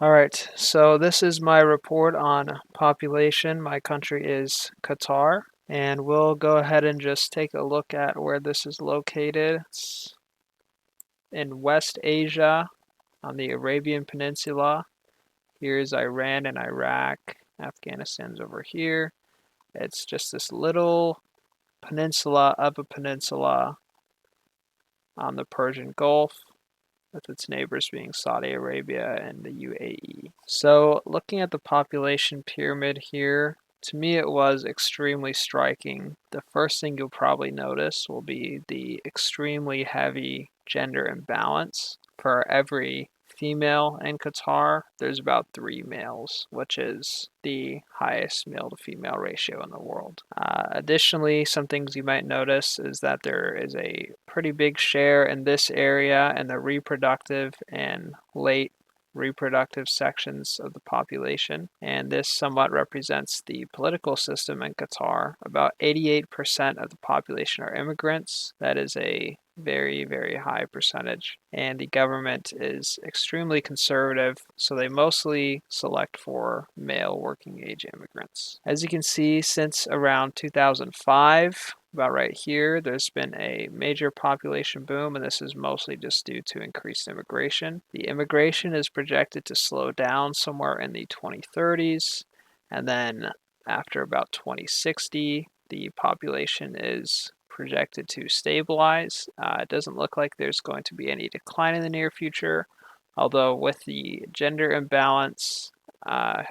Alright, so this is my report on population. My country is Qatar, and we'll go ahead and just take a look at where this is located. It's in West Asia on the Arabian Peninsula. Here's Iran and Iraq. Afghanistan's over here. It's just this little peninsula of a peninsula on the Persian Gulf, with its neighbors being Saudi Arabia and the UAE. So looking at the population pyramid here, to me it was extremely striking. The first thing you'll probably notice will be the extremely heavy gender imbalance. For every female in Qatar, there's about 3 males, which is the highest male to female ratio in the world. Additionally, some things you might notice is that there is a pretty big share in this area in the reproductive and late reproductive sections of the population, and this somewhat represents the political system in Qatar. About 88% of the population are immigrants. That is a very, very high percentage, and the government is extremely conservative, so they mostly select for male working age immigrants. As you can see, since around 2005, about right here, there's been a major population boom, and this is mostly just due to increased immigration. The immigration is projected to slow down somewhere in the 2030s, and then after about 2060, the population is projected to stabilize. It doesn't look like there's going to be any decline in the near future, although with the gender imbalance,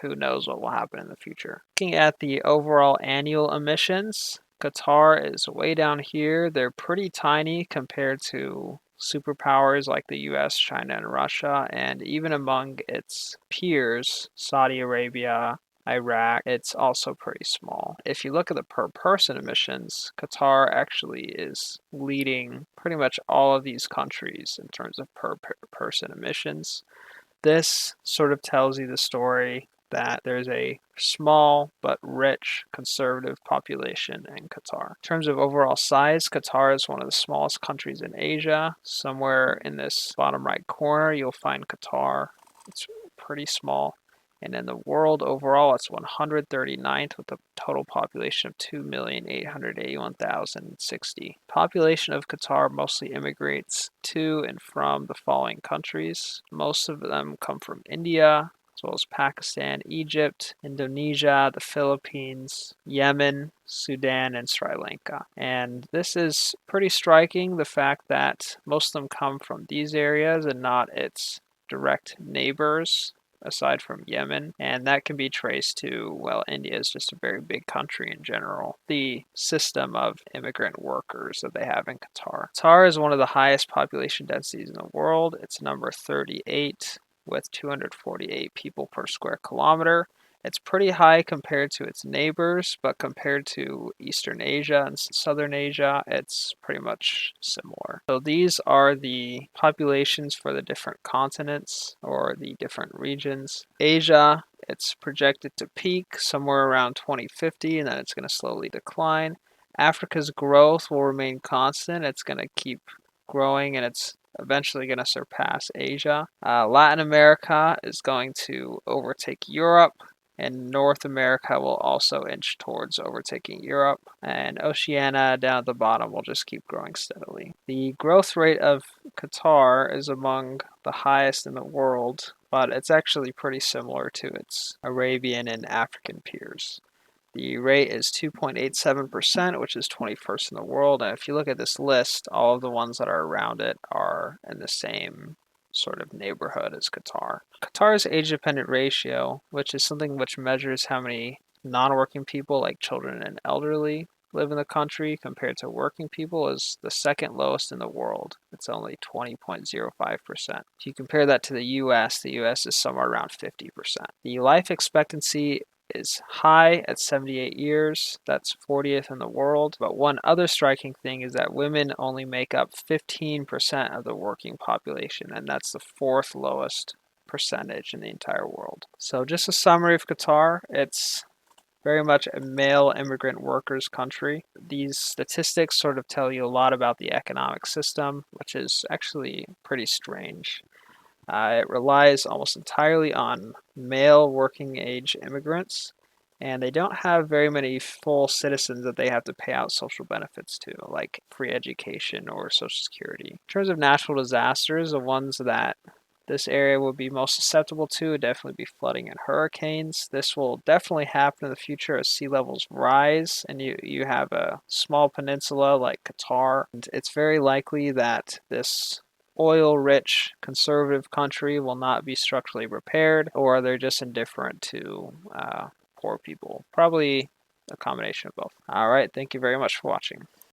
who knows what will happen in the future. Looking at the overall annual emissions, Qatar is way down here. They're pretty tiny compared to superpowers like the US, China, and Russia, and even among its peers, Saudi Arabia, Iraq, it's also pretty small. If you look at the per person emissions, Qatar actually is leading pretty much all of these countries in terms of per person emissions. This sort of tells you the story that there's a small but rich conservative population in Qatar. In terms of overall size, Qatar is one of the smallest countries in Asia. Somewhere in this bottom right corner, you'll find Qatar. It's pretty small. And in the world overall, it's 139th with a total population of 2,881,060. Population of Qatar mostly immigrates to and from the following countries. Most of them come from India, as well as Pakistan, Egypt, Indonesia, the Philippines, Yemen, Sudan, and Sri Lanka. And this is pretty striking, the fact that most of them come from these areas and not its direct neighbors, aside from Yemen, and that can be traced to, well, India is just a very big country in general. The system of immigrant workers that they have in Qatar. Qatar is one of the highest population densities in the world. It's number 38 with 248 people per square kilometer. It's pretty high compared to its neighbors, but compared to Eastern Asia and Southern Asia, it's pretty much similar. So these are the populations for the different continents or the different regions. Asia, it's projected to peak somewhere around 2050, and then it's going to slowly decline. Africa's growth will remain constant. It's going to keep growing, and it's eventually going to surpass Asia. Latin America is going to overtake Europe, and North America will also inch towards overtaking Europe, and Oceania down at the bottom will just keep growing steadily. The growth rate of Qatar is among the highest in the world, but it's actually pretty similar to its Arabian and African peers. The rate is 2.87%, which is 21st in the world, and if you look at this list, all of the ones that are around it are in the same sort of neighborhood as Qatar. Qatar's age-dependent ratio, which is something which measures how many non-working people like children and elderly live in the country compared to working people, is the second lowest in the world. It's only 20.05%. If you compare that to the US is somewhere around 50%. The life expectancy is high at 78 years. That's 40th in the world. But one other striking thing is that women only make up 15% of the working population, and that's the fourth lowest percentage in the entire world. So just a summary of Qatar, it's very much a male immigrant workers country. These statistics sort of tell you a lot about the economic system, which is actually pretty strange. It relies almost entirely on male working age immigrants, and they don't have very many full citizens that they have to pay out social benefits to, like free education or Social Security. In terms of natural disasters, the ones that this area will be most susceptible to would definitely be flooding and hurricanes. This will definitely happen in the future as sea levels rise and you have a small peninsula like Qatar. And it's very likely that this oil-rich conservative country will not be structurally repaired, or they're just indifferent to poor people. Probably a combination of both. All right, thank you very much for watching.